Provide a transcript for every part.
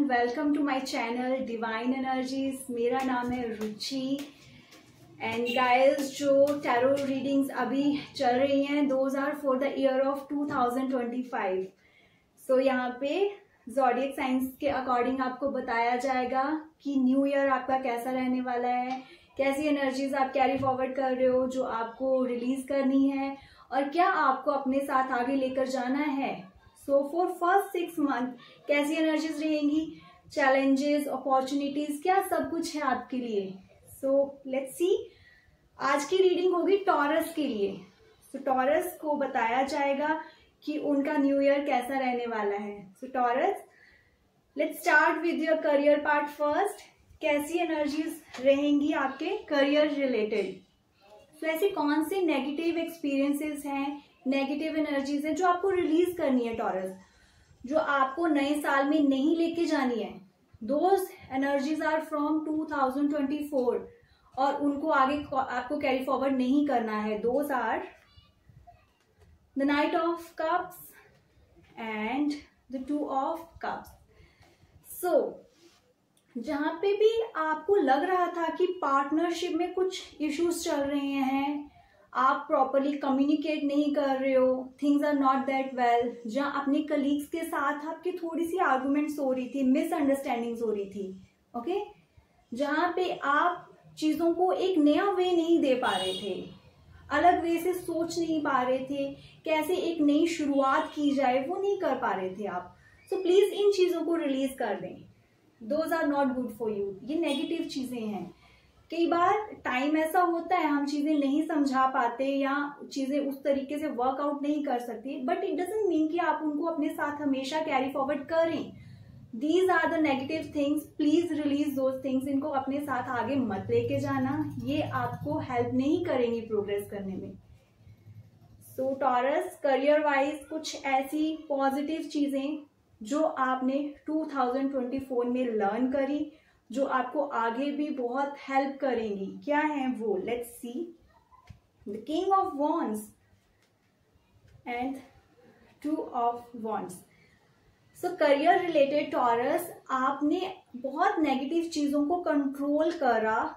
Welcome to my channel divine energies. मेरा नाम है रुचि एंड गाइस, जो टैरो रीडिंग्स अभी चल रही हैं those are for the year of 2025। So यहाँ पे ज़ोडिएक साइंस के अकॉर्डिंग आपको बताया जाएगा कि न्यू ईयर आपका कैसा रहने वाला है, कैसी एनर्जीज आप कैरी फॉरवर्ड कर रहे हो जो आपको रिलीज करनी है और क्या आपको अपने साथ आगे लेकर जाना है। सो फॉर फर्स्ट 6 मंथ कैसी एनर्जीज रहेंगी, चैलेंजेस, अपॉर्चुनिटीज, क्या सब कुछ है आपके लिए। So let's see. आज की रीडिंग होगी टॉरस के लिए। सो टॉरस को बताया जाएगा कि उनका न्यू ईयर कैसा रहने वाला है। So Taurus, let's start with your career part first. कैसी एनर्जीज रहेंगी आपके करियर रिलेटेड। तो ऐसे कौन से नेगेटिव एक्सपीरियंसेस हैं, नेगेटिव एनर्जीज हैं जो आपको रिलीज करनी है टॉरस, जो आपको नए साल में नहीं लेके जानी है। दोज एनर्जीज आर फ्रॉम 2024 और उनको आगे आपको कैरी फॉरवर्ड नहीं करना है। Those are the knight of cups and the 2 of cups. So जहां पे भी आपको लग रहा था कि पार्टनरशिप में कुछ इश्यूज चल रहे हैं, आप प्रॉपरली कम्युनिकेट नहीं कर रहे हो, things are not that well, जहां अपने कलीग्स के साथ आपकी थोड़ी सी आर्गुमेंट्स हो रही थी, मिसअंडरस्टैंडिंग्स हो रही थी, ओके, जहां पे आप चीजों को एक नया वे नहीं दे पा रहे थे, अलग वे से सोच नहीं पा रहे थे, कैसे एक नई शुरुआत की जाए वो नहीं कर पा रहे थे आप। सो प्लीज इन चीजों को रिलीज कर दें। Those are not good for you. ये नेगेटिव चीजें हैं। कई बार टाइम ऐसा होता है हम चीजें नहीं समझा पाते या चीजें उस तरीके से वर्कआउट नहीं कर सकती, बट इट डजंट मीन कि आप उनको अपने साथ हमेशा कैरी फॉरवर्ड करें। These are the negative things, please release those things. इनको अपने साथ आगे मत लेके जाना, ये आपको हेल्प नहीं करेंगी प्रोग्रेस करने में। सो टॉरस, करियर वाइज कुछ ऐसी पॉजिटिव चीजें जो आपने 2024 में लर्न करी, जो आपको आगे भी बहुत हेल्प करेंगी, क्या है वो। Let's see. The king of wands and 2 of wands. So career related Taurus, आपने बहुत नेगेटिव चीजों को कंट्रोल करा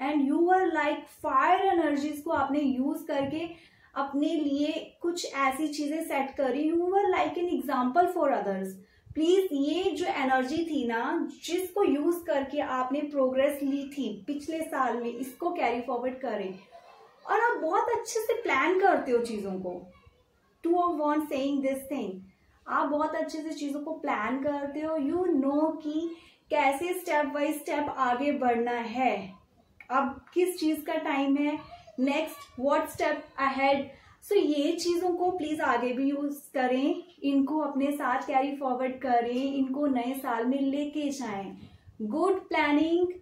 and you are like fire energies को आपने यूज करके अपने लिए कुछ ऐसी चीजें सेट करी। You are like an example for others. Please ये जो एनर्जी थी ना, जिसको यूज करके आपने प्रोग्रेस ली थी पिछले साल में, इसको कैरी फॉरवर्ड करें। और आप बहुत अच्छे से प्लान करते हो चीजों को। 2 of wands saying this thing, आप बहुत अच्छे से चीजों को प्लान करते हो। यू नो कि कैसे स्टेप बाय स्टेप आगे बढ़ना है, अब किस चीज का टाइम है, नेक्स्ट व्हाट स्टेप अहेड। सो ये चीजों को प्लीज आगे भी यूज करें, इनको अपने साथ कैरी फॉरवर्ड करें, इनको नए साल में लेके जाएं। Good planning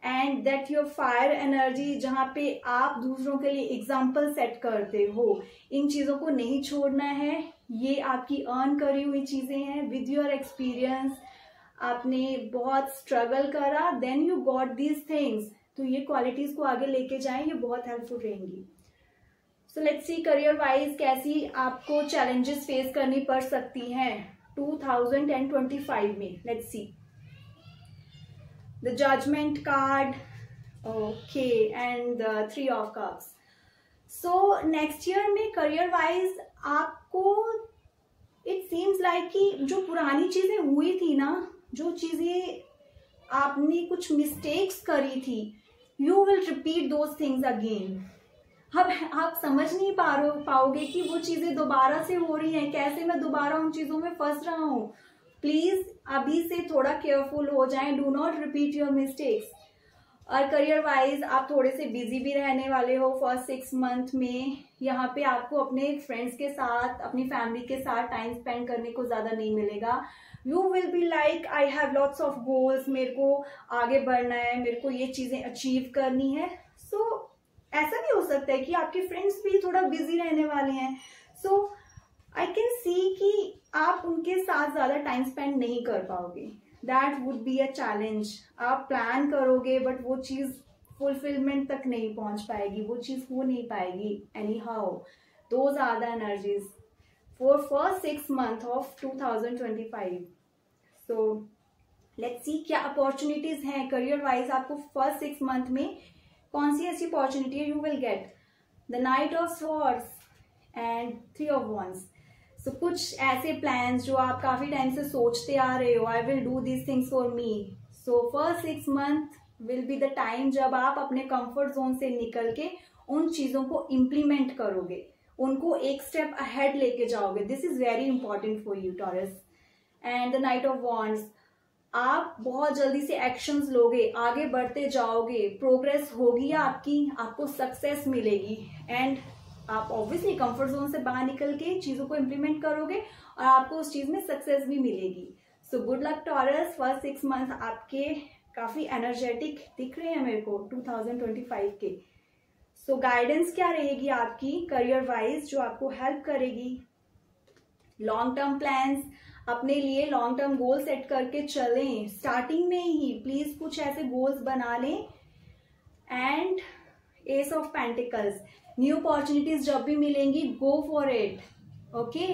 and that your fire energy, जहां पे आप दूसरों के लिए एग्जाम्पल सेट करते हो, इन चीजों को नहीं छोड़ना है। ये आपकी अर्न करी हुई चीजें हैं। विद योर एक्सपीरियंस आपने बहुत स्ट्रगल करा, then you got these things. तो ये क्वालिटीज को आगे लेके जाएं, ये बहुत हेल्पफुल रहेंगी। So let's see career wise कैसी आपको चैलेंजेस फेस करनी पड़ सकती हैं 2025 में। Let's see. The judgement card, okay, and the 3 of cups. So next year में करियर वाइज आपको इट सीम्स लाइक कि जो पुरानी चीजें हुई थी ना, जो चीजें आपने कुछ मिस्टेक्स करी थी, you will repeat those things again. अब आप समझ नहीं पाओगे कि वो चीजें दोबारा से हो रही हैं, कैसे मैं दोबारा उन चीजों में फंस रहा हूँ। प्लीज अभी से थोड़ा केयरफुल हो जाएं, do not repeat your mistakes. और करियर वाइज आप थोड़े से बिजी भी रहने वाले हो फर्स्ट 6 मंथ में। यहाँ पे आपको अपने फ्रेंड्स के साथ, अपनी फैमिली के साथ टाइम स्पेंड करने को ज्यादा नहीं मिलेगा। You will be like I have lots of goals, मेरे को आगे बढ़ना है, मेरे को ये चीजें अचीव करनी है। सो ऐसा भी हो सकता है कि आपके फ्रेंड्स भी थोड़ा बिजी रहने वाले हैं। सो आई कैन सी कि आप उनके साथ ज्यादा टाइम स्पेंड नहीं कर पाओगे। That would be a challenge. आप प्लान करोगे बट वो चीज फुलफिलमेंट तक नहीं पहुंच पाएगी, वो चीज हो नहीं पाएगी। Anyhow, those are the energies for first 6 months of 2025. So let's see क्या अपॉर्चुनिटीज हैं करियर वाइज आपको फर्स्ट 6 मंथ में, कौन सी ऐसी अपॉर्चुनिटी है you will get. The knight of swords and 3 of wands. So कुछ ऐसे प्लान्स जो आप काफी टाइम से सोचते आ रहे हो, I will do this things for me. So first 6 month will be the time जब आप अपने कंफर्ट जोन से निकल के उन चीजों को इम्प्लीमेंट करोगे, उनको एक स्टेप अहेड लेके जाओगे। This is very important for you taurus. And the knight of wands, आप बहुत जल्दी से एक्शंस लोगे, आगे बढ़ते जाओगे, प्रोग्रेस होगी आपकी, आपको सक्सेस मिलेगी एंड आप ऑब्वियसली कंफर्ट जोन से बाहर निकल के चीजों को इम्प्लीमेंट करोगे और आपको उस चीज में सक्सेस भी मिलेगी। So good luck taurus. First 6 month आपके काफी एनर्जेटिक दिख रहे हैं मेरे को 2025 के। सो गाइडेंस क्या रहेगी आपकी करियर वाइज जो आपको हेल्प करेगी। लॉन्ग टर्म प्लान्स, अपने लिए लॉन्ग टर्म गोल सेट करके चलें स्टार्टिंग में ही, प्लीज कुछ ऐसे गोल्स बना लें। And S of pentacles, new opportunities जब भी मिलेंगी गो for it, okay,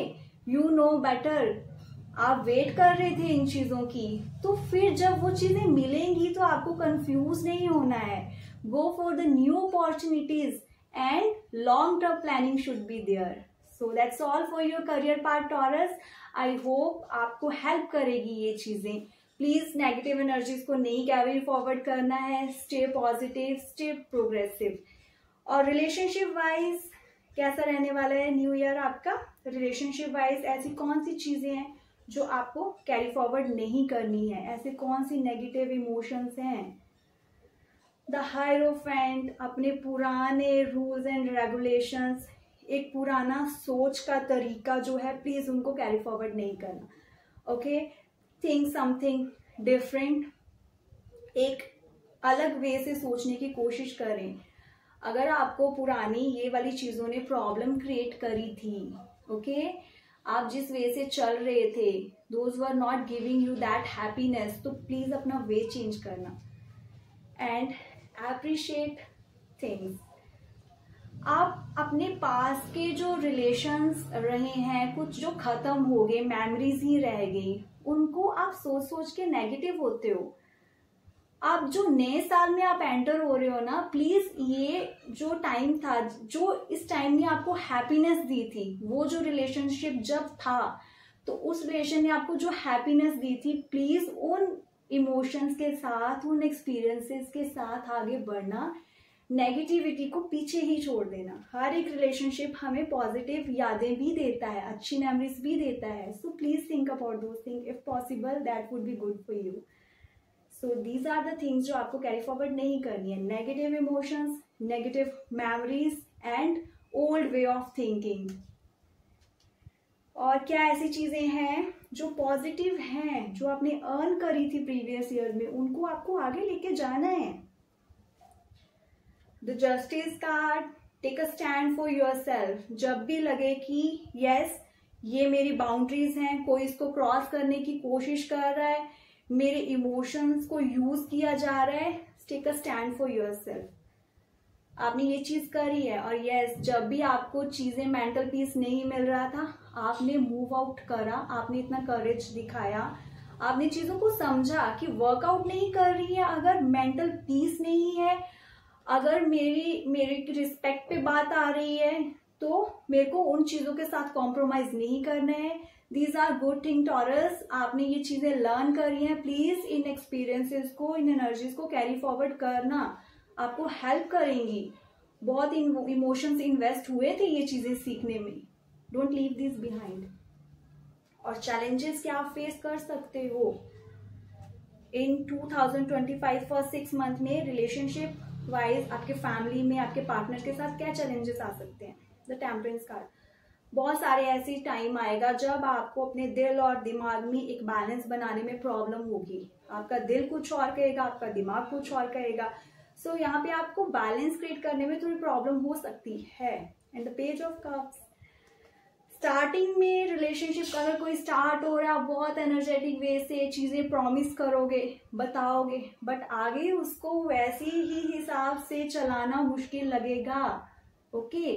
you know better. आप वेट कर रहे थे इन चीजों की, तो फिर जब वो चीजें मिलेंगी तो आपको कंफ्यूज नहीं होना है। Go for the new opportunities and long term planning should be there. So that's all for your career part Taurus. I hope आपको हेल्प करेगी ये चीजें। प्लीज नेगेटिव एनर्जीज को नहीं कैरी फॉरवर्ड करना है, स्टे पॉजिटिव, स्टे प्रोग्रेसिव। और relationship wise कैसा रहने वाला है न्यू ईयर आपका। रिलेशनशिप वाइज ऐसी कौन सी चीजें हैं जो आपको कैरी फॉरवर्ड नहीं करनी है, ऐसे कौन सी नेगेटिव इमोशंस हैं। द हायरोफेंट, अपने पुराने रूल्स एंड रेगुलेशंस, एक पुराना सोच का तरीका जो है प्लीज उनको कैरी फॉरवर्ड नहीं करना। ओके, थिंक समथिंग डिफरेंट, एक अलग वे से सोचने की कोशिश करें। अगर आपको पुरानी ये वाली चीजों ने प्रॉब्लम क्रिएट करी थी, ओके, आप जिस वे से चल रहे थे, those were not giving you that happiness, तो प्लीज अपना वे चेंज करना एंड अप्रिशिएट थिंग्स। आप अपने पास के जो रिलेशंस रहे हैं, कुछ जो खत्म हो गए, मेमोरीज ही रह गई, उनको आप सोच सोच के नेगेटिव होते हो। आप जो नए साल में आप एंटर हो रहे हो ना, प्लीज ये जो टाइम था, जो इस टाइम ने आपको हैप्पीनेस दी थी, वो जो रिलेशनशिप जब था, तो उस रिलेशन ने आपको जो हैप्पीनेस दी थी, प्लीज उन इमोशंस के साथ, उन एक्सपीरियंसेस के साथ आगे बढ़ना, नेगेटिविटी को पीछे ही छोड़ देना। हर एक रिलेशनशिप हमें पॉजिटिव यादें भी देता है, अच्छी मेमोरीज भी देता है। So please think about those thing, if possible that would be good for you. So these are the things जो आपको कैरी फॉरवर्ड नहीं करनी है, negative emotions, negative memories and old way of thinking. और क्या ऐसी चीजें हैं जो पॉजिटिव हैं, जो आपने अर्न करी थी प्रीवियस ईयर में, उनको आपको आगे लेके जाना है। The justice card, take a stand for yourself. जब भी लगे कि यस ये मेरी बाउंड्रीज हैं, कोई इसको क्रॉस करने की कोशिश कर रहा है, मेरे इमोशंस को यूज किया जा रहा है, take a stand for yourself. आपने ये चीज करी है और यस जब भी आपको चीजें, मेंटल पीस नहीं मिल रहा था, आपने मूव आउट करा, आपने इतना करेज दिखाया, आपने चीजों को समझा कि वर्कआउट नहीं कर रही है, अगर मेंटल पीस नहीं है, अगर मेरी रिस्पेक्ट पे बात आ रही है, तो मेरे को उन चीजों के साथ कॉम्प्रोमाइज नहीं करना है। These are good thing Taurus. आपने ये चीजें लर्न करी हैं, प्लीज इन एक्सपीरियंसेस को, इन एनर्जीज को कैरी फॉरवर्ड करना, आपको हेल्प करेंगी। बहुत इमोशंस इन्वेस्ट हुए थे ये चीजें सीखने में, डोंट लीव दिस बिहाइंड। और चैलेंजेस क्या आप फेस कर सकते हो इन 2025 फर्स्ट 6 मंथ में रिलेशनशिप वाइज, आपके फैमिली में, आपके पार्टनर के साथ क्या चैलेंजेस आ सकते हैं। द टेम्परेंस कार्ड, बहुत सारे ऐसी टाइम आएगा जब आपको अपने दिल और दिमाग में एक बैलेंस बनाने में प्रॉब्लम होगी। आपका दिल कुछ और कहेगा, आपका दिमाग कुछ और कहेगा। सो यहाँ पे आपको बैलेंस क्रिएट करने में थोड़ी प्रॉब्लम हो सकती है। And the page of cups, starting में रिलेशनशिप अगर कोई स्टार्ट हो रहा है, बहुत एनर्जेटिक वे से चीजें प्रॉमिस करोगे, बताओगे, बट आगे उसको वैसे ही हिसाब से चलाना मुश्किल लगेगा। ओके,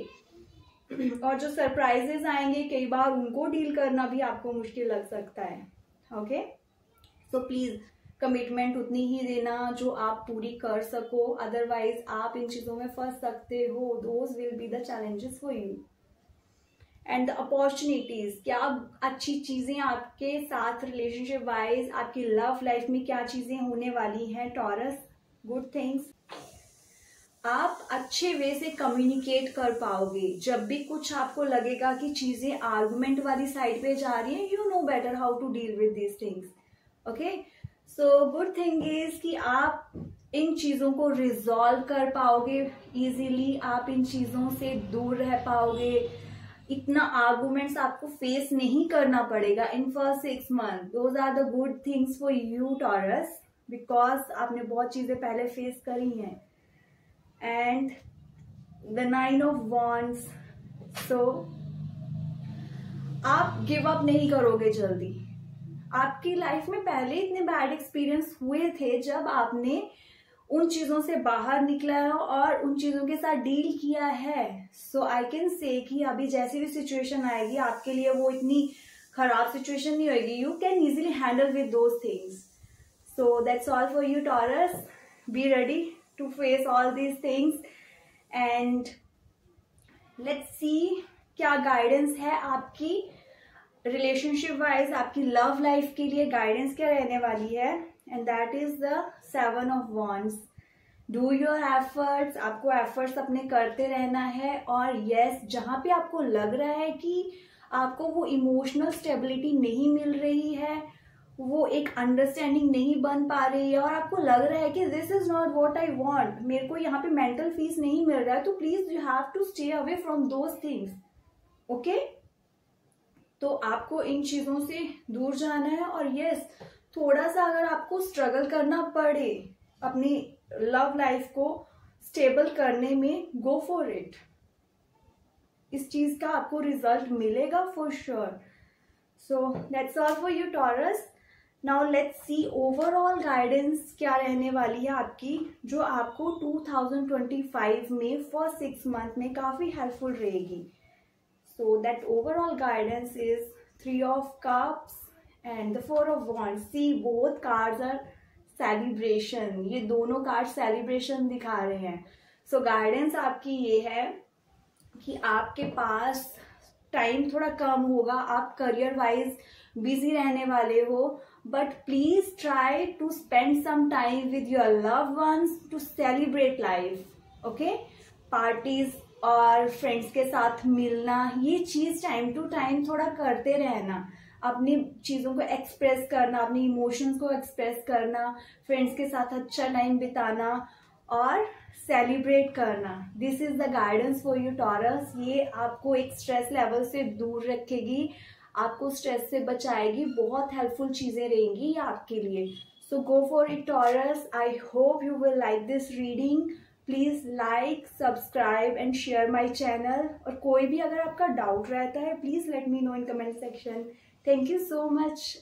और जो सरप्राइजेस आएंगे कई बार उनको डील करना भी आपको मुश्किल लग सकता है। ओके, सो प्लीज कमिटमेंट उतनी ही देना जो आप पूरी कर सको, अदरवाइज आप इन चीजों में फंस सकते हो. Those will be the challenges for you. And the opportunities, क्या अच्छी चीजें आपके साथ रिलेशनशिप वाइज, आपकी लव लाइफ में क्या चीजें होने वाली हैं टॉरस. Good things. आप अच्छे वे से कम्युनिकेट कर पाओगे. जब भी कुछ आपको लगेगा कि चीजें आर्गुमेंट वाली साइड पे जा रही है, you know better how to deal with these things. Okay, so good thing is कि आप इन चीजों को रिजॉल्व कर पाओगे इजीली. आप इन चीजों से दूर रह पाओगे. इतना आर्गुमेंट्स आपको फेस नहीं करना पड़ेगा in first 6 months. Those are the good things for you Taurus, because आपने बहुत चीजें पहले फेस करी हैं. And the 9 of Wands. So आप गिव अप नहीं करोगे जल्दी. आपकी लाइफ में पहले इतने बैड एक्सपीरियंस हुए थे जब आपने उन चीजों से बाहर निकला है और उन चीजों के साथ डील किया है. सो आई कैन से कि अभी जैसी भी सिचुएशन आएगी आपके लिए वो इतनी खराब सिचुएशन नहीं होगी. You can easily handle with those things. So that's all for you Taurus. Be ready to face all these things and let's see क्या गाइडेंस है आपकी रिलेशनशिप वाइज, आपकी लव लाइफ के लिए गाइडेंस क्या रहने वाली है. And that is the 7 of Wands. Do your efforts. आपको एफर्ट्स अपने करते रहना है. और यस, जहां पे आपको लग रहा है कि आपको वो इमोशनल स्टेबिलिटी नहीं मिल रही है, वो एक अंडरस्टैंडिंग नहीं बन पा रही है और आपको लग रहा है कि this is not what I want, मेरे को यहाँ पे मेंटल पीस नहीं मिल रहा है, तो please you have to stay away from those things. Okay, तो आपको इन चीजों से दूर जाना है. और यस, थोड़ा सा अगर आपको स्ट्रगल करना पड़े अपनी लव लाइफ को स्टेबल करने में, गो फॉर इट. इस चीज का आपको रिजल्ट मिलेगा for sure. So that's all for you taurus. Now let's see overall guidance क्या रहने वाली है आपकी, जो आपको 2025 में फर्स्ट 6 months में काफी हेल्पफुल रहेगी. So that overall guidance is 3 of Cups and the 4 of Wands. See, both cards are celebration. ये दोनों कार्ड सेलिब्रेशन दिखा रहे हैं. So guidance आपकी ये है कि आपके पास टाइम थोड़ा कम होगा, आप करियर वाइज बिजी रहने वाले हो, but please try to spend some time with your loved ones to celebrate life. Okay, parties और फ्रेंड्स के साथ मिलना, ये चीज टाइम टू टाइम थोड़ा करते रहना. अपनी चीजों को एक्सप्रेस करना, अपनी इमोशंस को एक्सप्रेस करना, फ्रेंड्स के साथ अच्छा टाइम बिताना और सेलिब्रेट करना. This is the guidance for you taurus. ये आपको एक स्ट्रेस लेवल से दूर रखेगी, आपको स्ट्रेस से बचाएगी. बहुत हेल्पफुल चीजें रहेंगी ये आपके लिए. So go for it Taurus. I hope you will like this reading. Please like, subscribe and share my channel. और कोई भी अगर आपका डाउट रहता है, please let me know in comment section. Thank you so much.